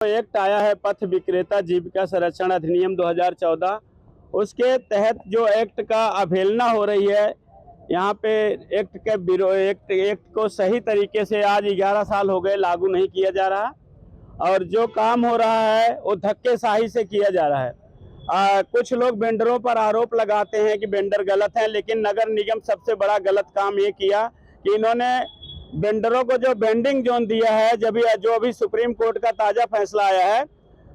Act आया है पथ विक्रेता जीविका संरक्षण अधिनियम 2014। उसके तहत जो एक्ट का अवहेलना हो रही है, यहाँ पे एक्ट को सही तरीके से आज 11 साल हो गए लागू नहीं किया जा रहा, और जो काम हो रहा है वो धक्केशाही से किया जा रहा है। कुछ लोग वेंडरों पर आरोप लगाते हैं कि वेंडर गलत हैं, लेकिन नगर निगम सबसे बड़ा गलत काम ये किया कि इन्होंने वेंडरों को जो वेंडिंग जोन दिया है, जो अभी सुप्रीम कोर्ट का ताज़ा फैसला आया है,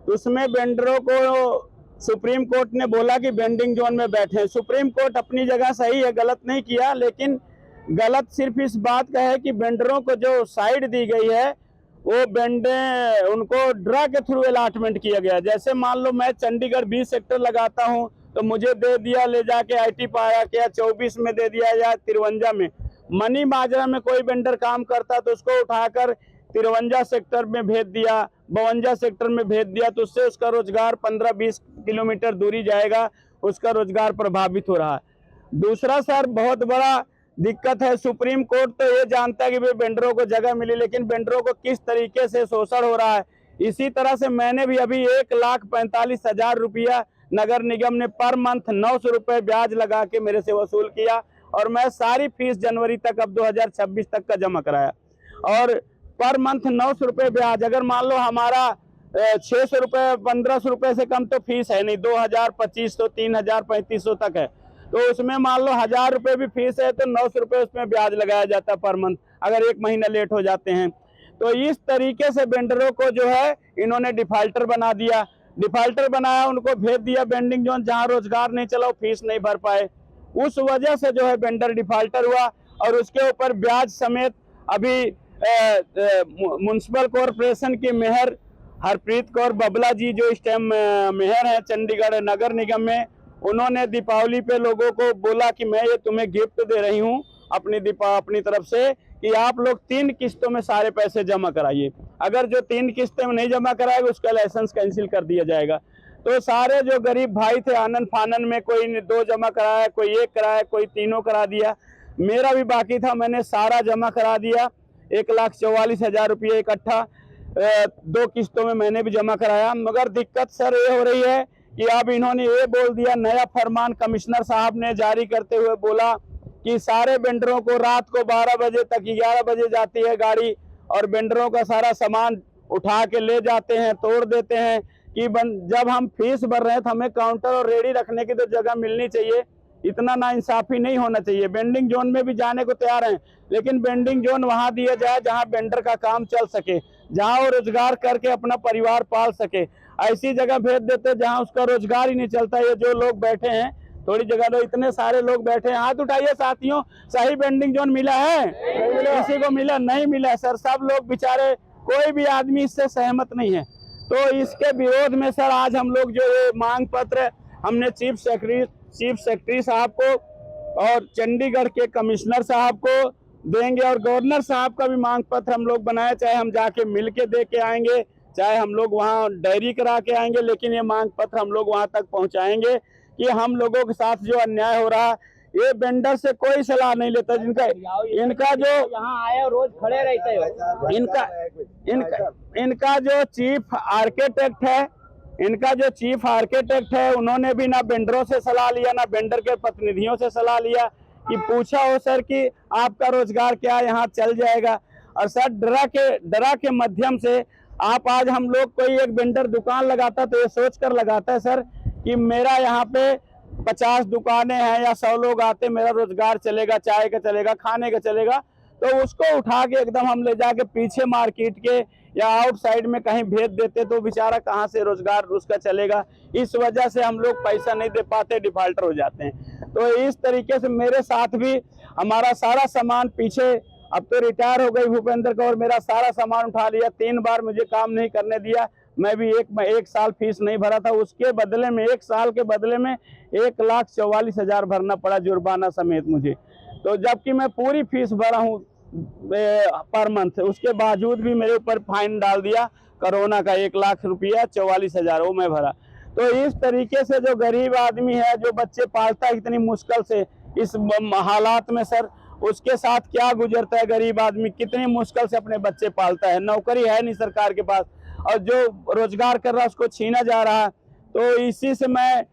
उसमें वेंडरों को सुप्रीम कोर्ट ने बोला कि वेंडिंग जोन में बैठे। सुप्रीम कोर्ट अपनी जगह सही है, गलत नहीं किया, लेकिन गलत सिर्फ इस बात का है कि वेंडरों को जो साइड दी गई है वो उनको ड्रा के थ्रू अलॉटमेंट किया गया। जैसे मान लो मैं चंडीगढ़ 20 सेक्टर लगाता हूँ तो मुझे दे दिया ले जाके IT पार्क या 24 में दे दिया या 53 में। मनी माजरा में कोई वेंडर काम करता तो उसको उठाकर 53 सेक्टर में भेज दिया, 52 सेक्टर में भेज दिया, तो उससे उसका रोजगार 15-20 किलोमीटर दूरी जाएगा, उसका रोजगार प्रभावित हो रहा है। दूसरा सर बहुत बड़ा दिक्कत है, सुप्रीम कोर्ट तो ये जानता है कि भाई वेंडरों को जगह मिली, लेकिन वेंडरों को किस तरीके से शोषण हो रहा है। इसी तरह से मैंने भी अभी 1,45,000 रुपया नगर निगम ने पर मंथ 900 रुपये ब्याज लगा के मेरे से वसूल किया, और मैं सारी फीस जनवरी तक अब 2026 तक का जमा कराया। और पर मंथ 900 रुपये ब्याज, अगर मान लो हमारा 600 रुपये 1500 रुपये से कम तो फीस है नहीं, 2000, 2500, 3000, 3500 तक है, तो उसमें मान लो 1000 रुपये भी फीस है तो 900 रुपये उसमें ब्याज लगाया जाता है पर मंथ, अगर 1 महीना लेट हो जाते हैं। तो इस तरीके से वेंडरों को जो है इन्होंने डिफाल्टर बना दिया। डिफाल्टर बनाया, उनको भेज दिया वेंडिंग जोन, जहाँ रोजगार नहीं चला वो फीस नहीं भर पाए। उस वजह से जो है वेंडर डिफाल्टर हुआ, और उसके ऊपर ब्याज समेत अभी म्युनिसिपल कॉरपोरेशन के मेयर हरप्रीत कौर बबला जी जो इस टाइम मेयर हैं चंडीगढ़ नगर निगम में, उन्होंने दीपावली पे लोगों को बोला कि मैं ये तुम्हें गिफ्ट दे रही हूँ अपनी तरफ से कि आप लोग 3 किस्तों में सारे पैसे जमा कराइए। अगर जो 3 किस्तों में नहीं जमा कराएगा उसका लाइसेंस कैंसिल कर दिया जाएगा। तो सारे जो गरीब भाई थे आनन फानन में, कोई ने 2 जमा कराया, कोई 1 कराया, कोई 3 करा दिया। मेरा भी बाकी था, मैंने सारा जमा करा दिया, 1,44,000 रुपये इकट्ठा 2 किस्तों में मैंने भी जमा कराया। मगर दिक्कत सर ये हो रही है कि अब इन्होंने ये बोल दिया, नया फरमान कमिश्नर साहब ने जारी करते हुए बोला कि सारे वेंडरों को रात को 12 बजे तक 11 बजे जाती है गाड़ी, और वेंडरों का सारा सामान उठा के ले जाते हैं, तोड़ देते हैं कि जब हम फीस भर रहे हैं तो हमें काउंटर और रेडी रखने की तो जगह मिलनी चाहिए। इतना नाइंसाफी नहीं होना चाहिए। वेंडिंग जोन में भी जाने को तैयार हैं, लेकिन वेंडिंग जोन वहां दिया जाए जहां वेंडर का काम चल सके, जहां वो रोजगार करके अपना परिवार पाल सके। ऐसी जगह भेज देते जहां उसका रोजगार ही नहीं चलता। ये जो लोग बैठे हैं, थोड़ी जगह तो इतने सारे लोग बैठे हैं, हाथ उठाइए साथियों, सही वेंडिंग जोन मिला है? किसी को मिला? नहीं मिला सर। सब लोग बेचारे, कोई भी आदमी इससे सहमत नहीं है। तो इसके विरोध में सर आज हम लोग जो ये मांग पत्र हमने चीफ सेक्रेटरी साहब को और चंडीगढ़ के कमिश्नर साहब को देंगे, और गवर्नर साहब का भी मांग पत्र हम लोग बनाए, चाहे हम जाके मिल के दे के आएंगे, चाहे हम लोग वहाँ डायरी करा के आएंगे, लेकिन ये मांग पत्र हम लोग वहाँ तक पहुँचाएंगे कि हम लोगों के साथ जो अन्याय हो रहा है, ये वेंडर से कोई सलाह नहीं लेता। इनका जो यहाँ आए रोज खड़े रहते हैं, इनका जो चीफ आर्किटेक्ट है, उन्होंने भी ना वेंडरों से सलाह लिया, ना वेंडर के प्रतिनिधियों से सलाह लिया कि पूछा हो सर कि आपका रोजगार क्या यहाँ चल जाएगा। और सर डरा के माध्यम से आप आज हम लोग कोई एक वेंडर दुकान लगाता तो ये सोच कर लगाता है सर कि मेरा यहाँ पे 50 दुकानें हैं या 100 लोग आते, मेरा रोजगार चलेगा, चाय का चलेगा, खाने का चलेगा, तो उसको उठा के एकदम हम ले जाके पीछे मार्केट के या आउटसाइड में कहीं भेज देते तो बेचारा कहाँ से रोजगार उसका चलेगा। इस वजह से हम लोग पैसा नहीं दे पाते, डिफाल्टर हो जाते हैं। तो इस तरीके से मेरे साथ भी हमारा सारा सामान पीछे, अब तो रिटायर हो गई भूपेंद्र कौर, मेरा सारा सामान उठा लिया, 3 बार मुझे काम नहीं करने दिया। मैं भी एक साल फीस नहीं भरा था, उसके बदले में 1 साल के बदले में 1,44,000 भरना पड़ा जुर्माना समेत मुझे। तो जबकि मैं पूरी फीस भरा हूँ पर मंथ, उसके बावजूद भी मेरे ऊपर फाइन डाल दिया कोरोना का 1,00,000 रुपया 44,000 वो मैं भरा। तो इस तरीके से जो गरीब आदमी है, जो बच्चे पालता है इतनी मुश्किल से इस हालात में सर, उसके साथ क्या गुजरता है गरीब आदमी, कितनी मुश्किल से अपने बच्चे पालता है। नौकरी है नहीं सरकार के पास, और जो रोजगार कर रहा है उसको छीना जा रहा है। तो इसी से मैं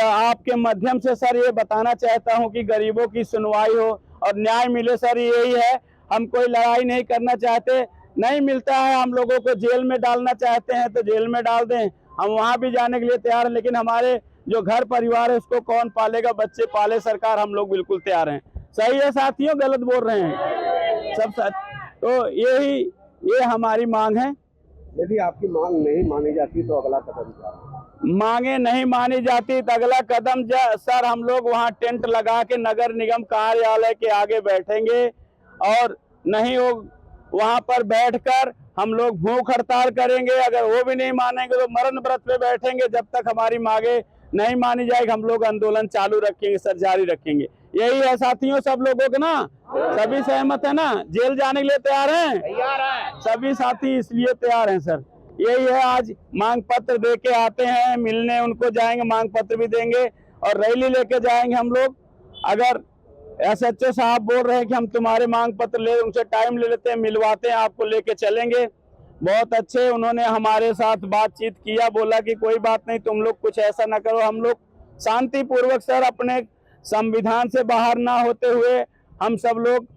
आपके माध्यम से सर ये बताना चाहता हूं कि गरीबों की सुनवाई हो और न्याय मिले सर, यही है। हम कोई लड़ाई नहीं करना चाहते, नहीं मिलता है हम लोगों को जेल में डालना चाहते हैं तो जेल में डाल दें, हम वहां भी जाने के लिए तैयार हैं, लेकिन हमारे जो घर परिवार है उसको कौन पालेगा, बच्चे पाले सरकार, हम लोग बिल्कुल तैयार हैं। सही है साथियों, गलत बोल रहे हैं सब सच। तो ये हमारी मांग है। यदि आपकी मांग नहीं मानी जाती तो अगला कदम क्या है? मांगे नहीं मानी जाती तो अगला कदम सर हम लोग वहाँ टेंट लगा के नगर निगम कार्यालय के आगे बैठेंगे और नहीं वो वहाँ पर बैठकर हम लोग भूख हड़ताल करेंगे। अगर वो भी नहीं मानेंगे तो मरण व्रत पे बैठेंगे। जब तक हमारी मांगे नहीं मानी जाएगी हम लोग आंदोलन चालू रखेंगे सर, जारी रखेंगे। यही है साथियों, सब लोगों को ना, सभी सहमत है ना, जेल जाने के लिए तैयार हैं? तैयार है सभी साथी इसलिए तैयार हैं सर। यही है, आज मांग पत्र दे के आते हैं, मिलने उनको जाएंगे, मांग पत्र भी देंगे और रैली लेके जाएंगे हम लोग। अगर SHO साहब बोल रहे हैं कि हम तुम्हारे मांग पत्र ले, उनसे टाइम ले लेते हैं, मिलवाते हैं, आपको लेके चलेंगे। बहुत अच्छे उन्होंने हमारे साथ बातचीत किया, बोला कि कोई बात नहीं, तुम लोग कुछ ऐसा ना करो। हम लोग शांतिपूर्वक सर अपने संविधान से बाहर ना होते हुए हम सब लोग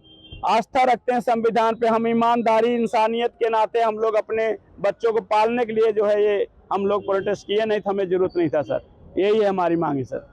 आस्था रखते हैं संविधान पे। हम ईमानदारी इंसानियत के नाते हम लोग अपने बच्चों को पालने के लिए जो है ये हम लोग प्रोटेस्ट किए, नहीं तो हमें जरूरत नहीं था सर। यही है हमारी मांग है सर।